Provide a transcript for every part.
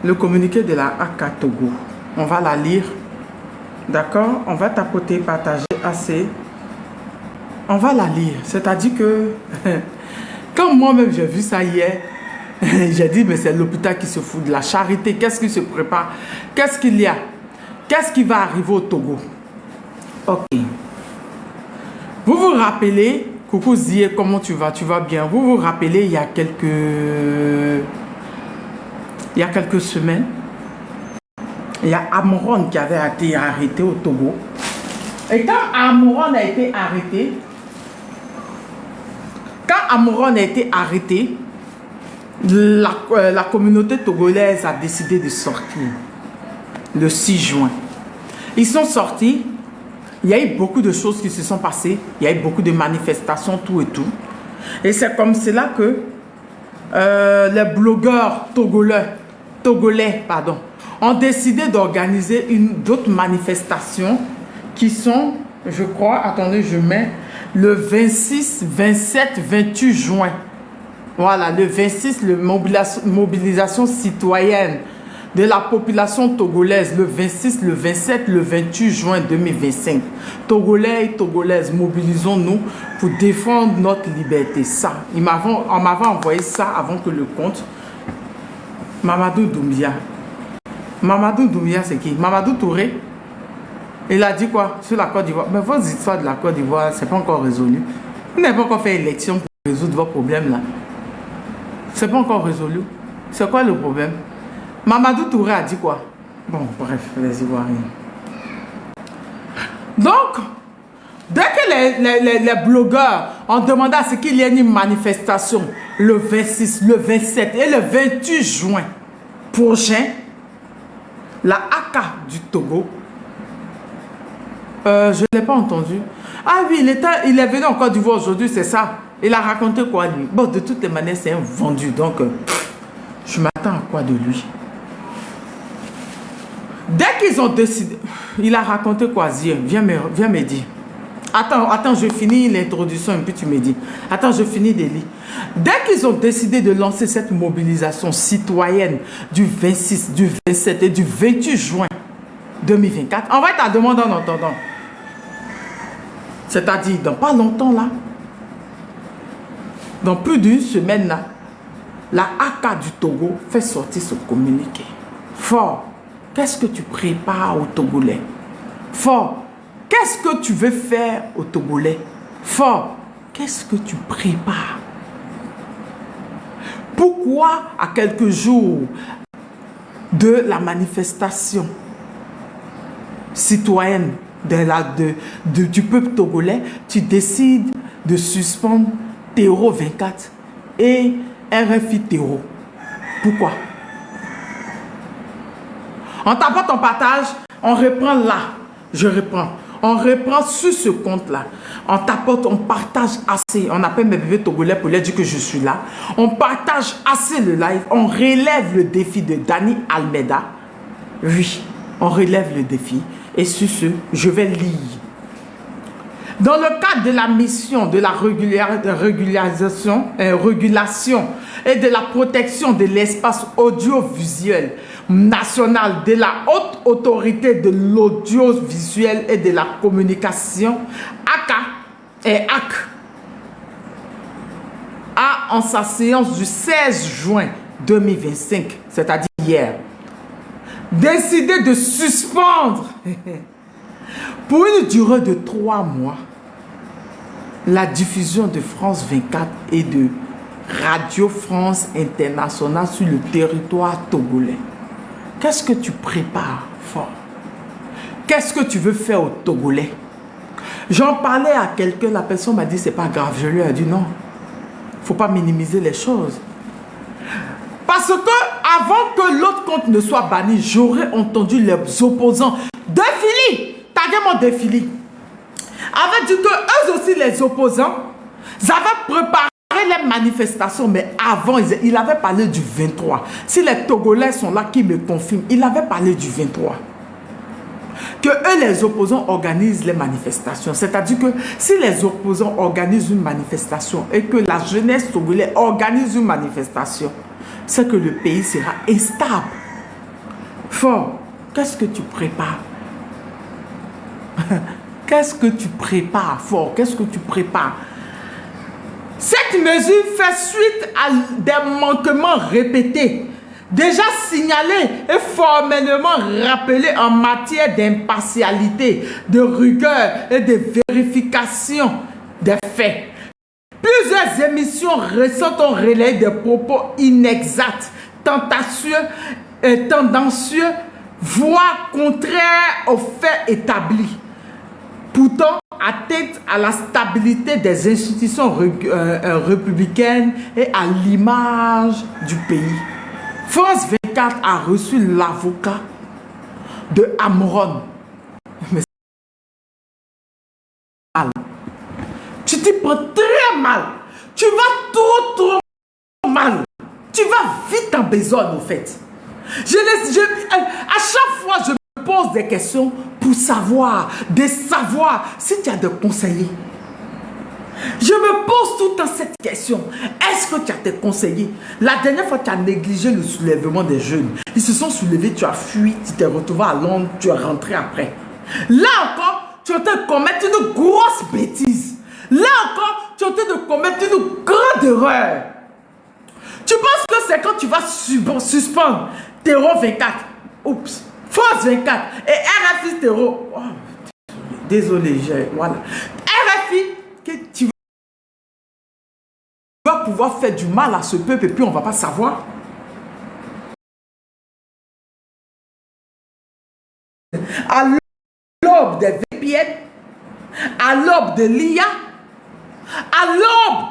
le communiqué de la ACA Togo. On va la lire. D'accord? On va tapoter, partager assez. On va la lire. C'est-à-dire que quand moi-même j'ai vu ça hier, j'ai dit, mais c'est l'hôpital qui se fout de la charité. Qu'est-ce qui se prépare? Qu'est-ce qu'il y a? Qu'est-ce qui va arriver au Togo? Ok. Vous vous rappelez, coucou Zie, comment tu vas? Tu vas bien? Vous vous rappelez, il y a quelques semaines, il y a Amoron qui avait été arrêté au Togo. Et quand Amoron a été arrêté, la communauté togolaise a décidé de sortir le 6 juin. Ils sont sortis. Il y a eu beaucoup de choses qui se sont passées. Il y a eu beaucoup de manifestations, tout et tout. Et c'est comme cela que les blogueurs togolais, ont décidé d'organiser d'autres manifestations qui sont, je crois, attendez, je mets le 26, 27, 28 juin. Voilà, le 26, le mobilisation citoyenne de la population togolaise, le 26, le 27, le 28 juin 2025. Togolais et Togolaises, mobilisons-nous pour défendre notre liberté. Ça, on m'avait envoyé ça avant que le compte. Mamadou Doumbia. Mamadou Doumbia, c'est qui? Mamadou Touré. Il a dit quoi sur la Côte d'Ivoire? Mais vos histoires de la Côte d'Ivoire, c'est pas encore résolu. Vous n'avez pas encore fait élection pour résoudre vos problèmes là. C'est pas encore résolu. C'est quoi le problème? Mamadou Touré a dit quoi? Bon, bref, les Ivoiriens. Donc, dès que les blogueurs ont demandé à ce qu'il y ait une manifestation le 26, le 27 et le 28 juin prochain, la ACA du Togo, je ne l'ai pas entendu. Ah oui, il est venu en Côte d'Ivoire aujourd'hui, c'est ça. Il a raconté quoi lui? Bon, de toutes les manières, c'est un vendu. Donc, je m'attends à quoi de lui? Dès qu'ils ont décidé, il a raconté quoi, Zia? Viens me dire. Attends, je finis l'introduction et puis tu me dis. Attends, je finis de lire. Dès qu'ils ont décidé de lancer cette mobilisation citoyenne du 26, du 27 et du 28 juin 2024, envoie ta demande en entendant. C'est-à-dire, dans pas longtemps là, dans plus d'une semaine là, la ACA du Togo fait sortir ce communiqué. Fort. Qu'est-ce que tu prépares aux Togolais? Fort, qu'est-ce que tu veux faire aux Togolais? Fort, qu'est-ce que tu prépares? Pourquoi, à quelques jours de la manifestation citoyenne du peuple togolais, tu décides de suspendre Terreau 24 et RFI Terreau? Pourquoi? On tapote, on partage, on reprend là. Je reprends. On reprend sur ce compte-là. On tapote, on partage assez. On appelle mes bébés togolais pour leur dire que je suis là. On partage assez le live. On relève le défi de Dani Almeida. Oui, on relève le défi. Et sur ce, je vais lire. Dans le cadre de la mission de la régulation et de la protection de l'espace audiovisuel national de la haute autorité de l'audiovisuel et de la communication, ACA et AC, a en sa séance du 16 juin 2025, c'est-à-dire hier, décidé de suspendre pour une durée de 3 mois la diffusion de France 24 et de Radio France Internationale sur le territoire togolais. Qu'est-ce que tu prépares, Fort? Qu'est-ce que tu veux faire aux Togolais? J'en parlais à quelqu'un, la personne m'a dit c'est pas grave. Je lui ai dit non, il ne faut pas minimiser les choses. Parce que avant que l'autre compte ne soit banni, j'aurais entendu les opposants défiler, taguer mon défilé. Avait dit que eux aussi les opposants, ils avaient préparé les manifestations, mais avant, il avait parlé du 23. Si les Togolais sont là qui me confirment, il avait parlé du 23. Que eux, les opposants, organisent les manifestations. C'est-à-dire que si les opposants organisent une manifestation et que la jeunesse togolaise organise une manifestation, c'est que le pays sera instable. Fort, qu'est-ce que tu prépares? Qu'est-ce que tu prépares, Fort? Qu'est-ce que tu prépares? Cette mesure fait suite à des manquements répétés, déjà signalés et formellement rappelés en matière d'impartialité, de rigueur et de vérification des faits. Plusieurs émissions récentes ont relayé des propos inexacts, tendancieux, voire contraires aux faits établis. Pourtant, atteinte à la stabilité des institutions républicaines et à l'image du pays. France 24 a reçu l'avocat de Amron. Mais mal. Tu t'y prends très mal. Tu vas trop mal. Tu vas vite en besogne, au fait. À chaque fois, je me pose des questions pour savoir si tu as des conseillers. Je me pose tout le temps cette question. Est-ce que tu as des conseillers? La dernière fois, tu as négligé le soulèvement des jeunes. Ils se sont soulevés, tu as fui, tu t'es retrouvé à Londres, tu es rentré après. Là encore, tu es en train de commettre une grosse bêtise. Là encore, tu es en train de commettre une grande erreur. Tu penses que c'est quand tu vas suspendre Terreau 24, oups, Force 24 et RFI Terreau. Oh, désolé, voilà. RFI, que tu vas pouvoir faire du mal à ce peuple et puis on ne va pas savoir. À l'aube des VPN, à l'aube de l'IA, à l'aube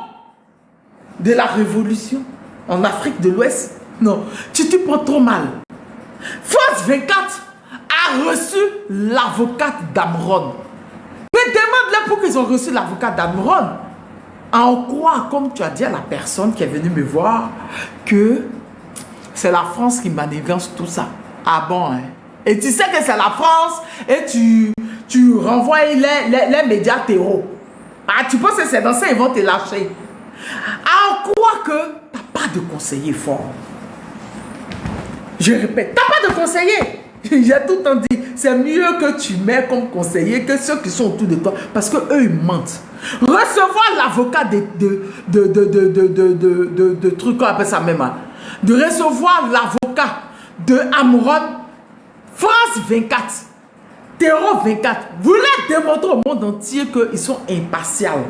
de la révolution en Afrique de l'Ouest. Non, tu te prends trop mal. France 24 a reçu l'avocate d'Amron. Mais demande-leur pourquoi ils ont reçu l'avocate d'Amron. En quoi, comme tu as dit à la personne qui est venue me voir, que c'est la France qui manigance tout ça. Ah bon, hein? Et tu sais que c'est la France et tu renvoies les médias terreau. Ah, tu penses que c'est dans ça ils vont te lâcher. En quoi que tu n'as pas de conseiller fort. Je répète, tu n'as pas de conseiller. J'ai tout le temps dit, c'est mieux que tu mets comme conseiller que ceux qui sont autour de toi. Parce qu'eux, ils mentent. Recevoir l'avocat de trucs qu'on appelle ça même. Hein. De recevoir l'avocat de Amron, France 24, Terreau 24, voulait démontrer au monde entier qu'ils sont impartials.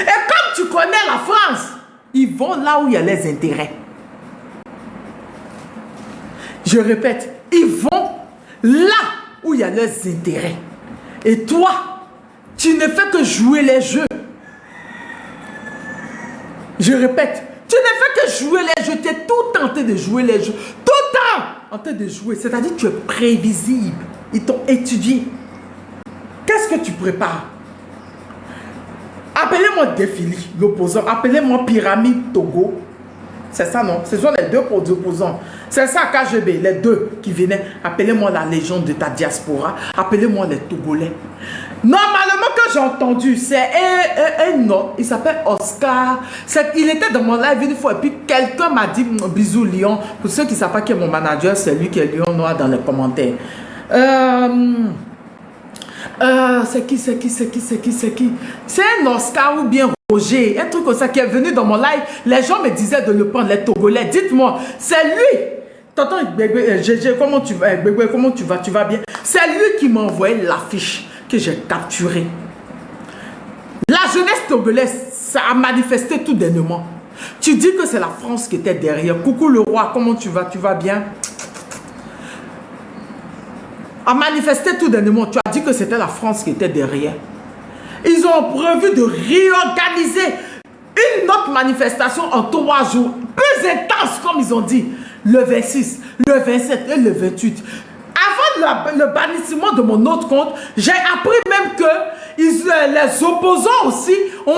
Et comme tu connais la France, ils vont là où il y a les intérêts. Je répète, ils vont là où il y a leurs intérêts. Et toi, tu ne fais que jouer les jeux. Je répète, tu ne fais que jouer les jeux. Tu es tout tenté de jouer les jeux. Tout le temps en train de jouer. C'est-à-dire que tu es prévisible. Ils t'ont étudié. Qu'est-ce que tu prépares? Appelez-moi Défili, l'opposant. Appelez-moi Pyramide Togo. C'est ça, non? Ce sont les deux opposants. C'est ça, KGB, les deux qui venaient. Appelez-moi la légende de ta diaspora. Appelez-moi les Togolais. Normalement, que j'ai entendu, c'est un autre. Il s'appelle Oscar. Il était dans mon live une fois. Et puis, quelqu'un m'a dit, bisous Lyon. Pour ceux qui ne savent pas qui est mon manager, c'est lui qui est Lyon Noir dans les commentaires. C'est qui? C'est un Oscar ou bien Roger, un truc comme ça qui est venu dans mon live. Les gens me disaient de le prendre, les Togolais. Dites-moi, c'est lui. Tonton Gbegbe, comment tu vas? Gbegbe, comment tu vas? Tu vas bien? C'est lui qui m'a envoyé l'affiche que j'ai capturée. La jeunesse togolaise, ça a manifesté tout dernièrement. Tu dis que c'est la France qui était derrière. Coucou le roi, comment tu vas? Tu vas bien? A manifesté tout dernièrement. Tu as dit que c'était la France qui était derrière. Ils ont prévu de réorganiser une autre manifestation en 3 jours. Plus intense comme ils ont dit. Le 26, le 27 et le 28. Avant le bannissement de mon autre compte, j'ai appris même que les opposants aussi ont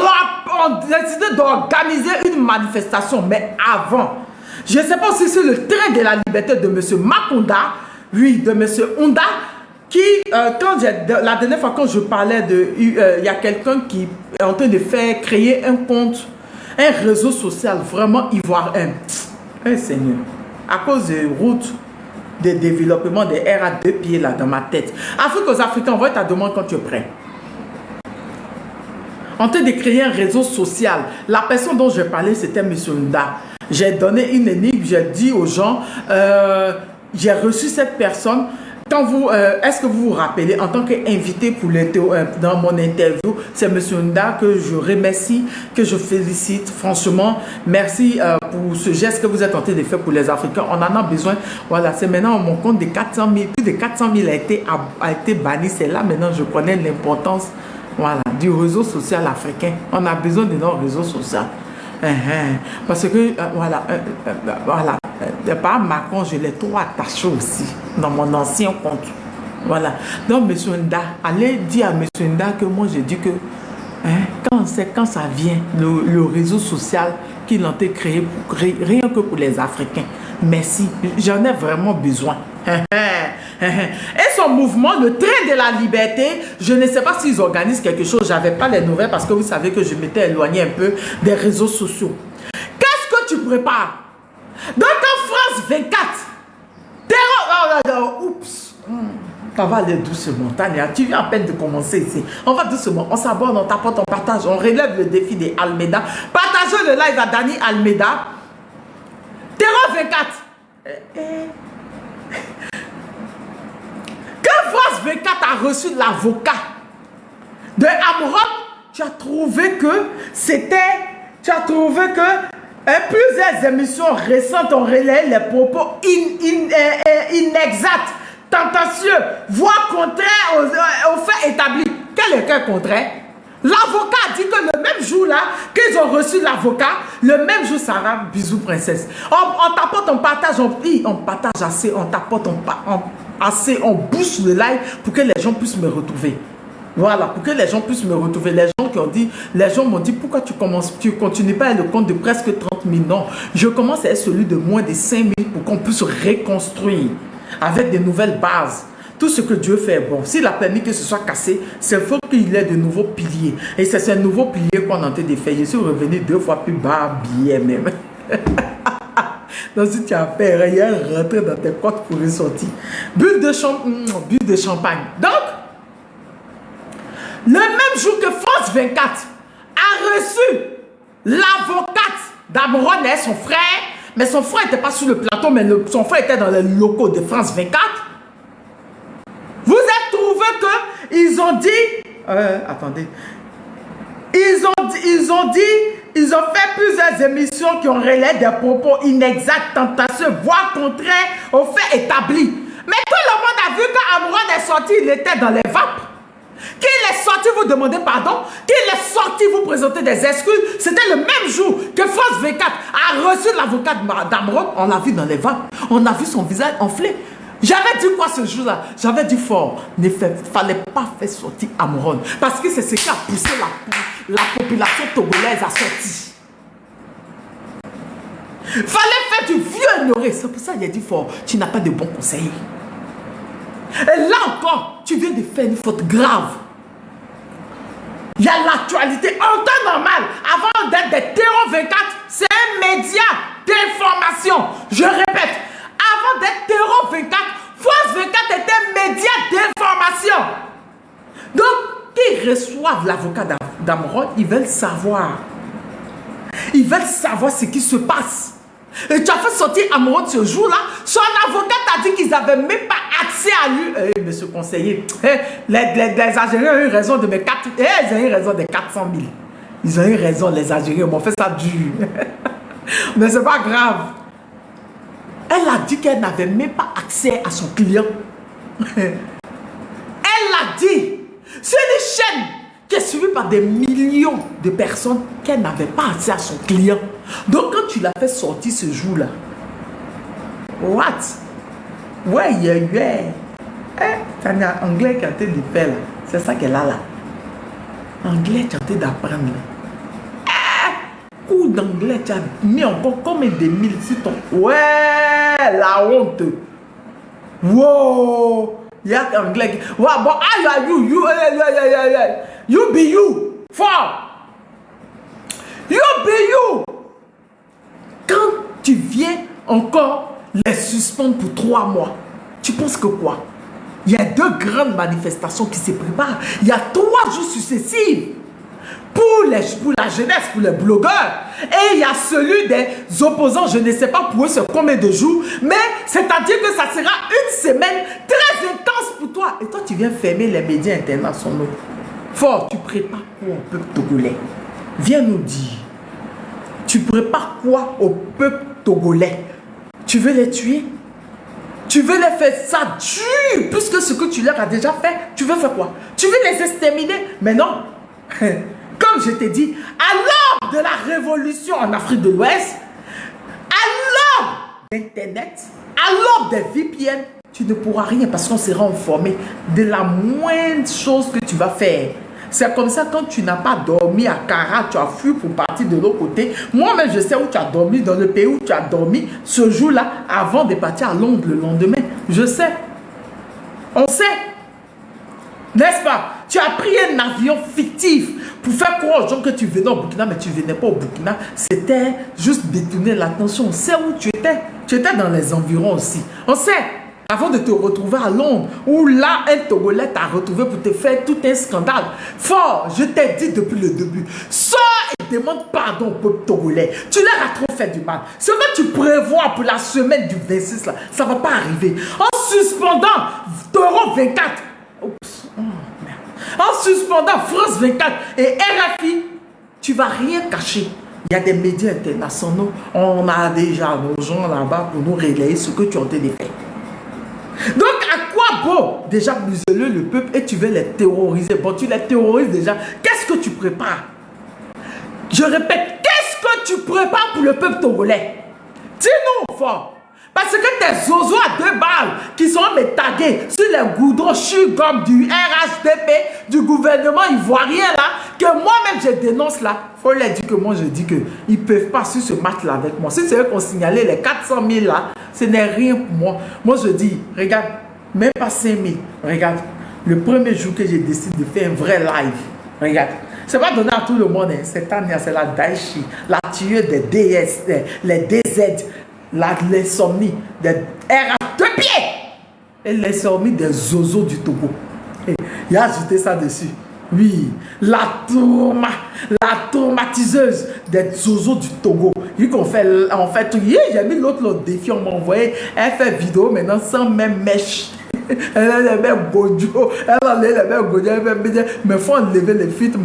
décidé d'organiser une manifestation. Mais avant, je ne sais pas si c'est le train de la liberté de M. Macounda, oui, de M. Honda, qui, la dernière fois quand je parlais de... Il y a quelqu'un qui est en train de créer un compte, un réseau social vraiment ivoirien. Seigneur, à cause des routes, de développement des R à 2 pieds là dans ma tête. Afrique aux Africains, envoie ta demande quand tu es prêt. En train de créer un réseau social. La personne dont je parlais, c'était M. Nda. J'ai donné une énigme, j'ai dit aux gens, j'ai reçu cette personne. Quand vous, est-ce que vous vous rappelez, en tant qu'invité pour dans mon interview, c'est M. Nda que je remercie, que je félicite. Franchement, merci pour ce geste que vous êtes en train de faire pour les Africains. On en a besoin. Voilà, c'est maintenant mon compte de 400 000, plus de 400 000 a été banni. C'est là maintenant je connais l'importance, voilà, du réseau social africain. On a besoin de nos réseaux sociaux. Parce que, voilà, par Macron, je l'ai trop attaché aussi dans mon ancien compte. Voilà. Donc, M. Nda, allez dire à M. Nda que moi, je dis que quand ça vient, le réseau social qu'il a été créé, rien que pour les Africains. Merci, j'en ai vraiment besoin. Et son mouvement, le train de la liberté, je ne sais pas s'ils organisent quelque chose, je n'avais pas les nouvelles parce que vous savez que je m'étais éloigné un peu des réseaux sociaux. Qu'est-ce que tu prépares? Donc en France 24, terror, oups, ça va aller doucement, Tania, tu viens à peine de commencer ici. On va doucement, on s'abonne, on tapote, on partage, on relève le défi des Almeida. Partagez le live à Dani Almeida. Terror 24. Quand France 24 a reçu l'avocat de Amron, tu as trouvé que plusieurs émissions récentes ont relayé les propos inexacts, tendancieux, voire contraires aux faits établis. Quel est le contraire? L'avocat a dit que le même jour là, qu'ils ont reçu l'avocat, le même jour, Sarah, bisous princesse. On tapote, on partage, on partage assez, on tapote, on booste le live pour que les gens puissent me retrouver. Voilà, pour que les gens puissent me retrouver. Les gens m'ont dit, pourquoi tu continues pas le compte de presque 30 000? Non, je commence à être celui de moins de 5 000 pour qu'on puisse reconstruire avec de nouvelles bases. Tout ce que Dieu fait, bon, s'il a permis que ce soit cassé, c'est faut qu'il ait de nouveaux piliers. Et c'est ces nouveaux piliers qu'on est en train de faire. Je suis revenu 2 fois plus bas, bien même. Donc si tu as fait rien, rentrer dans tes côtes pour ressortir. Bulle de champagne. Donc, le même jour que France 24 a reçu l'avocate d'Amron et son frère, mais son frère n'était pas sur le plateau, mais son frère était dans les locaux de France 24. Vous avez trouvé qu'ils ont dit... attendez. Ils ont fait plusieurs émissions qui ont relayé des propos inexacts, tendancieux, voire contraires aux faits établis. Mais tout le monde a vu qu'Amron est sorti, il était dans les vapes. Qu'il est sorti, vous demandez pardon. Qu'il est sorti, vous présentez des excuses. C'était le même jour que France 24 a reçu l'avocat d'Amron. On l'a vu dans les vapes. On a vu son visage enflé. J'avais dit quoi ce jour-là? J'avais dit fort, il ne fallait pas faire sortir Amron. Parce que c'est ce qui a poussé la population togolaise à sortir. Il fallait faire du vieux ignoré. C'est pour ça qu'il a dit fort, tu n'as pas de bons conseillers. Et là encore, tu viens de faire une faute grave. Il y a l'actualité en temps normal. Avant d'être des Terror 24, c'est un média d'information. Je répète. Avant d'être Terror 24, France 24 était un média d'information. Donc, qu'ils reçoivent l'avocat d'Amron, ils veulent savoir. Ils veulent savoir ce qui se passe. Et tu as fait sortir Amron ce jour-là. Son avocat t'a dit qu'ils n'avaient même pas accès à lui. Monsieur conseiller, les Algériens ont eu raison de mes 4... ils ont eu raison de 400 000. Ils ont eu raison, les Algériens m'ont fait ça dur. Mais c'est pas grave. Elle a dit qu'elle n'avait même pas accès à son client. Elle a dit, c'est une chaîne qui est suivie par des millions de personnes qu'elle n'avait pas accès à son client. Donc quand tu l'as fait sortir ce jour-là, what? Ouais, c'est un anglais qui a été de faire là. C'est ça qu'elle a là. Anglais qui a été d'apprendre là. Coup d'anglais, tu as mis encore combien de mille sur ton... Ouais, la honte. Wow. Il y a anglais qui... Ouais, bon, you be you. For. You be you. Quand tu viens encore les suspendre pour 3 mois. Tu penses que quoi? Il y a 2 grandes manifestations qui se préparent. Il y a 3 jours successifs pour la jeunesse, pour les blogueurs. Et il y a celui des opposants, je ne sais pas pour eux c'est combien de jours, mais c'est-à-dire que ça sera une semaine très intense pour toi. Et toi, tu viens fermer les médias internationaux. Fort, tu prépares quoi au peuple togolais? Viens nous dire. Tu prépares quoi au peuple togolais? Tu veux les tuer? Tu veux les faire ça dur, puisque ce que tu leur as déjà fait, tu veux faire quoi? Tu veux les exterminer? Mais non. Comme je t'ai dit, à l'aube de la révolution en Afrique de l'Ouest, à l'aube d'Internet, à l'aube des VPN, tu ne pourras rien parce qu'on sera informé de la moindre chose que tu vas faire. C'est comme ça, quand tu n'as pas dormi à Kara, tu as fui pour partir de l'autre côté. Moi-même, je sais où tu as dormi, dans le pays où tu as dormi ce jour-là, avant de partir à Londres le lendemain. Je sais. On sait. N'est-ce pas? Tu as pris un avion fictif pour faire croire aux gens que tu venais au Burkina, mais tu ne venais pas au Burkina. C'était juste détourner l'attention. On sait où tu étais. Tu étais dans les environs aussi. On sait. Avant de te retrouver à Londres, où là, un Togolais t'a retrouvé pour te faire tout un scandale. Fort, je t'ai dit depuis le début, sors et demande pardon au peuple togolais. Tu leur as trop fait du mal. Ce que tu prévois pour la semaine du 26, là, ça ne va pas arriver. En suspendant Toro 24, oups, oh, merde. En suspendant France 24 et RFI, tu ne vas rien cacher. Il y a des médias internationaux, on a déjà nos gens là-bas pour nous relayer ce que tu as en train de faire. Donc, à quoi bon déjà museler le peuple et tu veux les terroriser? Bon, tu les terrorises déjà. Qu'est-ce que tu prépares? Je répète, qu'est-ce que tu prépares pour le peuple togolais? Dis-nous fort. Parce que tes zozos à 2 balles qui sont tagués sur les goudrons comme du RHDP, du gouvernement ivoirien là, que moi-même je dénonce là, il faut leur dire que moi je dis qu'ils ne peuvent pas sur ce match là avec moi. Si c'est eux qui ont signalé les 400 000 là, ce n'est rien pour moi. Moi je dis, regarde, même pas 5 000, regarde, le premier jour que j'ai décidé de faire un vrai live, regarde. C'est pas donné à tout le monde, hein. Cette année, c'est la Daichi, la tueuse des DS, les DZ, l'insomnie des R à 2 pieds et l'insomnie des zozos du Togo. Il a ajouté ça dessus. Oui, la traumatiseuse des zozos du Togo. Vu qu'on fait, tout. J'ai mis l'autre défi, on m'a envoyé. Elle fait vidéo maintenant sans même mèche. Elle a les mêmes gojo. Elle a les mêmes gojo. Mais il faut enlever les feats,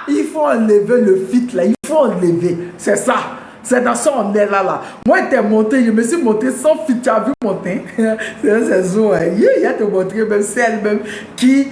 il faut enlever le fit là. Il faut enlever. C'est ça. C'est dans ça on est là. Moi, je t'ai monté, je me suis monté sans fit. Tu as vu mon teint? C'est ça. Il a te montré même celle même qui